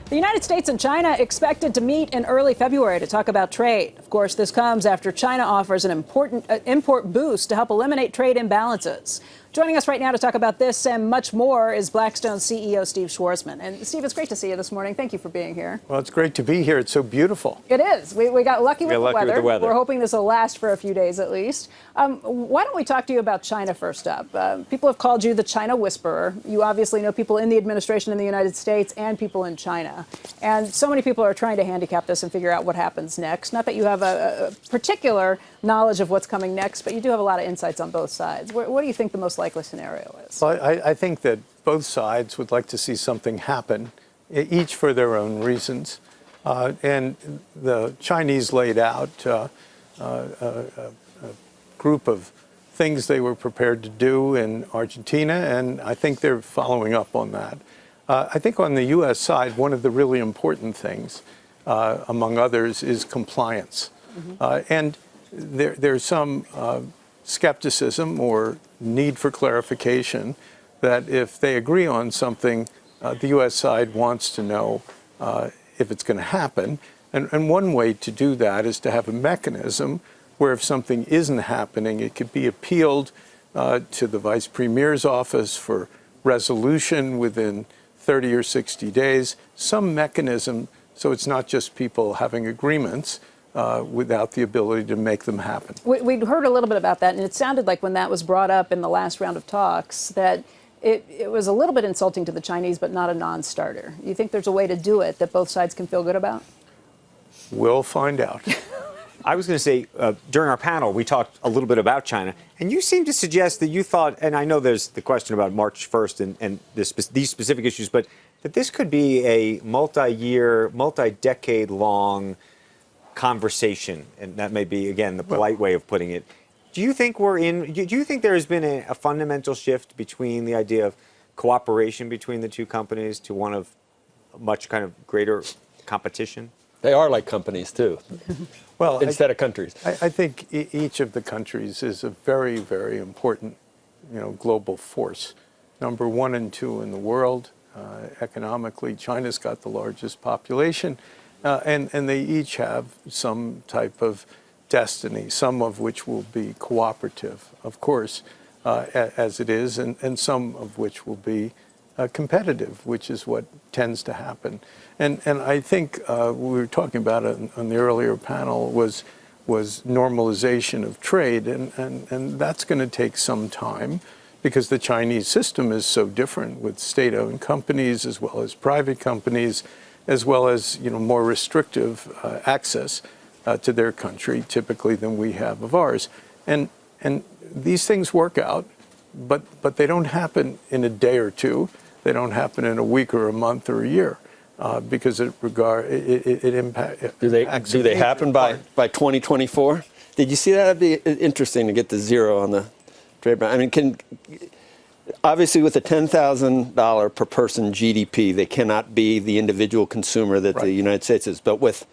The United States and China expected to meet in early February to talk about trade. Of course, this comes after China offers an important import boost to help eliminate trade imbalances. Joining us right now to talk about this and much more is Blackstone CEO Steve Schwarzman. And Steve, it's great to see you this morning. Thank you for being here. Well, it's great to be here. It's so beautiful. It is. We got lucky with the weather. We're hoping this will last for a few days at least. Why don't we talk to you about China first up? People have called you the China whisperer. You obviously know people in the administration in the United States and people in China. And so many people are trying to handicap this and figure out what happens next. Not that you have a particular knowledge of what's coming next, but you do have a lot of insights on both sides. What do you think the most likely scenario is? Well, I think that both sides would like to see something happen, each for their own reasons. And the Chinese laid out a group of things they were prepared to do in Argentina, and I think they're following up on that. I think on the U.S. side, one of the really important things, among others, is compliance. And there's some skepticism or need for clarification that if they agree on something, the U.S. side wants to know if it's going to happen. And one way to do that is to have a mechanism where if something isn't happening, it could be appealed to the vice premier's office for resolution within 30 or 60 days, some mechanism so it's not just people having agreements without the ability to make them happen. We'd heard a little bit about that, and it sounded like when that was brought up in the last round of talks that it was a little bit insulting to the Chinese, but not a non-starter. You think there's a way to do it that both sides can feel good about? We'll find out. I was going to say, during our panel, we talked a little bit about China, and you seemed to suggest that you thought, and I know there's the question about March 1st and these specific issues, but that this could be a multi-year, multi-decade-long conversation, and that may be, again, the polite way of putting it. Do you think do you think there has been a fundamental shift between the idea of cooperation between the two companies to one of much kind of greater competition? They are like companies, too, Well, instead of countries. I think each of the countries is a very, very important, global force. Number 1 and 2 in the world. Economically, China's got the largest population, and they each have some type of destiny, some of which will be cooperative, of course, as it is, and some of which will be competitive, which is what tends to happen. And I think we were talking about it on the earlier panel was normalization of trade, and that's going to take some time because the Chinese system is so different with state-owned companies as well as private companies, as well as more restrictive access to their country typically than we have of ours. And these things work out, but they don't happen in a day or two. They don't happen in a week or a month or a year. Because it impacts. Do they happen by 2024? Did you see that? That'd be interesting to get to zero on the trade. I mean, obviously with a $10,000 per person GDP, they cannot be the individual consumer that the United States is. But with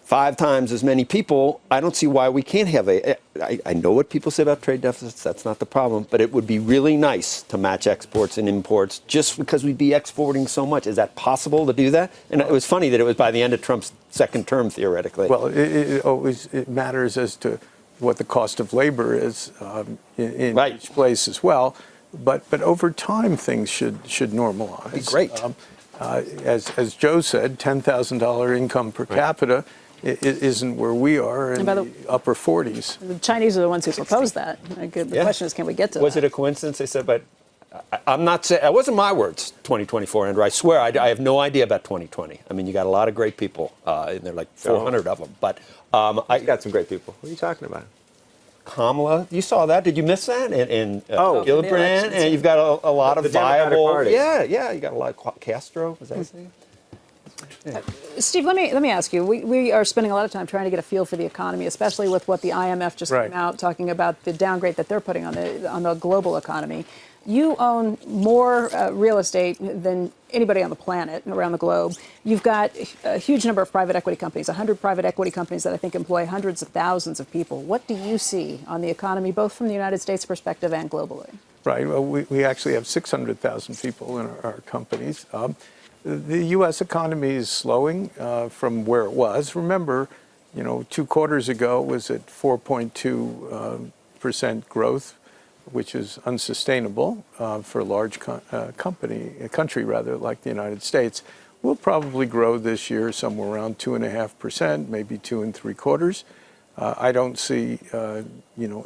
5 times as many people, I don't see why we can't have I know what people say about trade deficits, that's not the problem, but it would be really nice to match exports and imports just because we'd be exporting so much. Is that possible to do that? And it was funny that it was by the end of Trump's second term, theoretically. Well, it matters as to what the cost of labor is in each place as well. But over time, things should normalize. Be great. As Joe said, $10,000 income per capita. It isn't where we are in the upper 40s. The Chinese are the ones who proposed that. The question is, can we get to that? Was it a coincidence? They said, but I'm not saying, it wasn't my words, 2024, Andrew. I swear, I have no idea about 2020. I mean, you got a lot of great people, and there are like 400 of them. But I got some great people. What are you talking about? Kamala, you saw that? Did you miss that? And Gillibrand, and you've got a lot of viable. Yeah, you got a lot of Castro. Was that his name? Yeah. Steve, let me ask you. We are spending a lot of time trying to get a feel for the economy, especially with what the IMF just came out talking about the downgrade that they're putting on the global economy. You own more real estate than anybody on the planet around the globe. You've got a huge number of private equity companies, 100 private equity companies that I think employ hundreds of thousands of people. What do you see on the economy, both from the United States perspective and globally? Right. Well, we actually have 600,000 people in our companies. the U.S. economy is slowing from where it was. Remember, 2 quarters ago it was at 4.2% growth, which is unsustainable for a large country like the United States. We'll probably grow this year somewhere around 2.5%, maybe 2.75%. I don't see,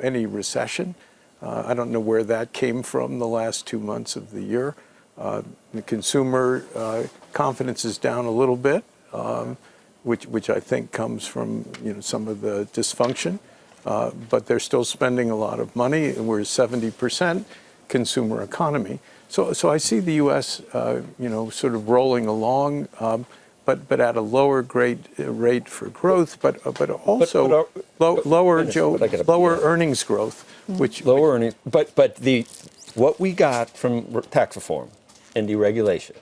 any recession. I don't know where that came from the last 2 months of the year. The consumer confidence is down a little bit, which I think comes from some of the dysfunction. But they're still spending a lot of money. We're 70% consumer economy. So I see the U.S. Sort of rolling along, but at a lower rate for growth, but also lower earnings growth, lower earnings. But what we got from tax reform and deregulation,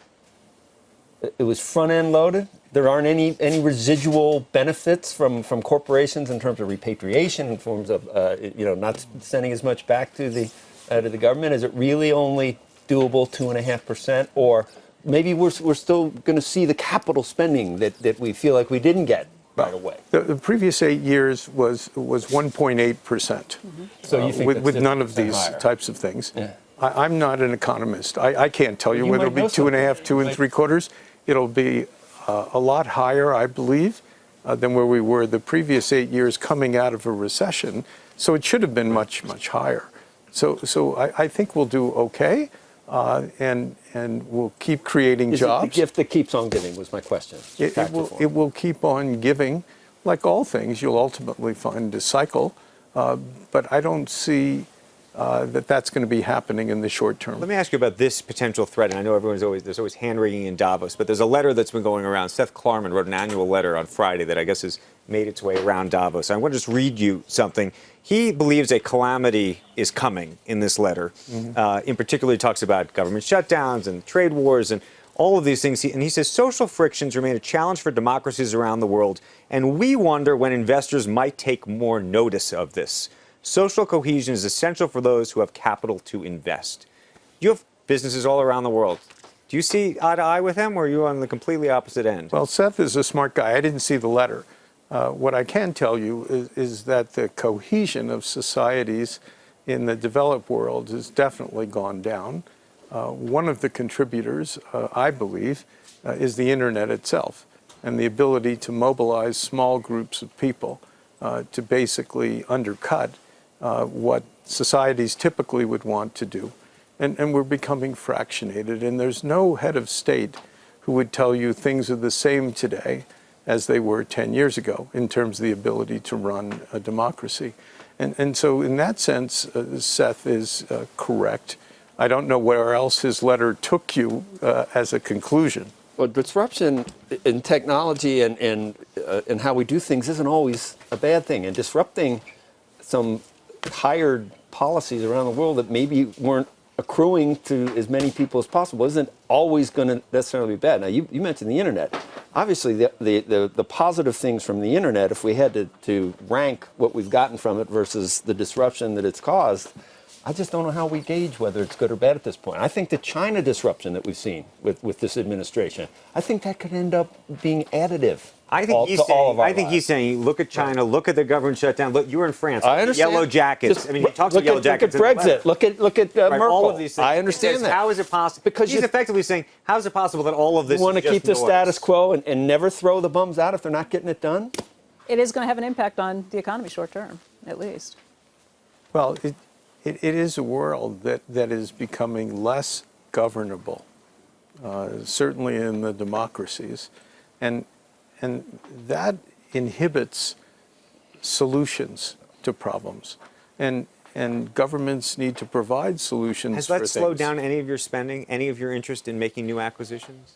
it was front end loaded. There aren't any residual benefits from corporations in terms of repatriation, in terms of not sending as much back to the government. Is it really only doable 2.5%, or maybe we're still going to see the capital spending that we feel like we didn't get right away? The previous 8 years was 1.8%. So you think with none of these types of things. Yeah. I'm not an economist. I can't tell you whether it'll be 2.5%, 2.75%. It'll be a lot higher, I believe, than where we were the previous 8 years coming out of a recession. So it should have been much, much higher. So I think we'll do okay, and we'll keep creating jobs. Is it the gift that keeps on giving was my question. It will keep on giving. Like all things, you'll ultimately find a cycle, but I don't see that's going to be happening in the short term. Let me ask you about this potential threat. And I know there's always hand-wringing in Davos, but there's a letter that's been going around. Seth Klarman wrote an annual letter on Friday that I guess has made its way around Davos. I want to just read you something. He believes a calamity is coming in this letter. In particular, he talks about government shutdowns and trade wars and all of these things. And he says social frictions remain a challenge for democracies around the world, and we wonder when investors might take more notice of this. Social cohesion is essential for those who have capital to invest. You have businesses all around the world. Do you see eye to eye with him, or are you on the completely opposite end? Well, Seth is a smart guy. I didn't see the letter. What I can tell you is that the cohesion of societies in the developed world has definitely gone down. One of the contributors, I believe, is the internet itself and the ability to mobilize small groups of people to basically undercut what societies typically would want to do. And we're becoming fractionated, and there's no head of state who would tell you things are the same today as they were 10 years ago in terms of the ability to run a democracy. And so in that sense, Seth is correct. I don't know where else his letter took you as a conclusion. Well, disruption in technology and how we do things isn't always a bad thing. And disrupting some hired policies around the world that maybe weren't accruing to as many people as possible isn't always going to necessarily be bad. Now, you mentioned the internet. Obviously, the positive things from the internet, if we had to rank what we've gotten from it versus the disruption that it's caused, I just don't know how we gauge whether it's good or bad at this point. I think the China disruption that we've seen with this administration, I think that could end up being additive. I think he's saying, look at China, look at the government shutdown. Look, you were in France. I understand. Yellow jackets. I mean, he talks about yellow jackets. Look at Brexit. Look at Merkel. All of these things. I understand that. How is it possible? Because he's effectively saying, how is it possible that all of this? You want to keep the status quo and never throw the bums out if they're not getting it done? It is going to have an impact on the economy short term, at least. Well, it is a world that is becoming less governable, certainly in the democracies, and that inhibits solutions to problems, and governments need to provide solutions. Has that slowed down any of your spending, any of your interest in making new acquisitions?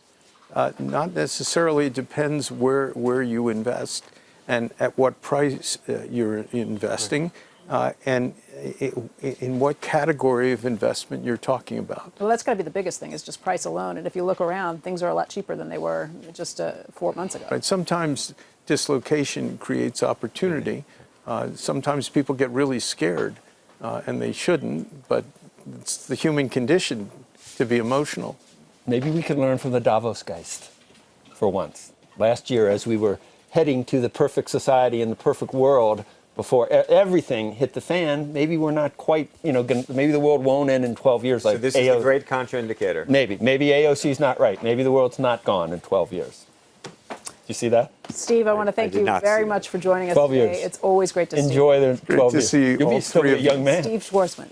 Not necessarily. It depends where you invest and at what price you're investing. And in what category of investment you're talking about. Well, that's got to be the biggest thing, is just price alone. And if you look around, things are a lot cheaper than they were just 4 months ago. Right. Sometimes dislocation creates opportunity. Sometimes people get really scared, and they shouldn't, but it's the human condition to be emotional. maybe we can learn from the Davos Geist for once. Last year, as we were heading to the perfect society and the perfect world, before everything hit the fan, maybe we're not quite, maybe the world won't end in 12 years. So this is a great contraindicator. Maybe AOC's not right. Maybe the world's not gone in 12 years. Do you see that? Steve, I want to thank you very much for joining us 12 today. years. It's always great to see you. Enjoy the 12 years. to see You'll all be still three a of young you. man. Steve Schwarzman.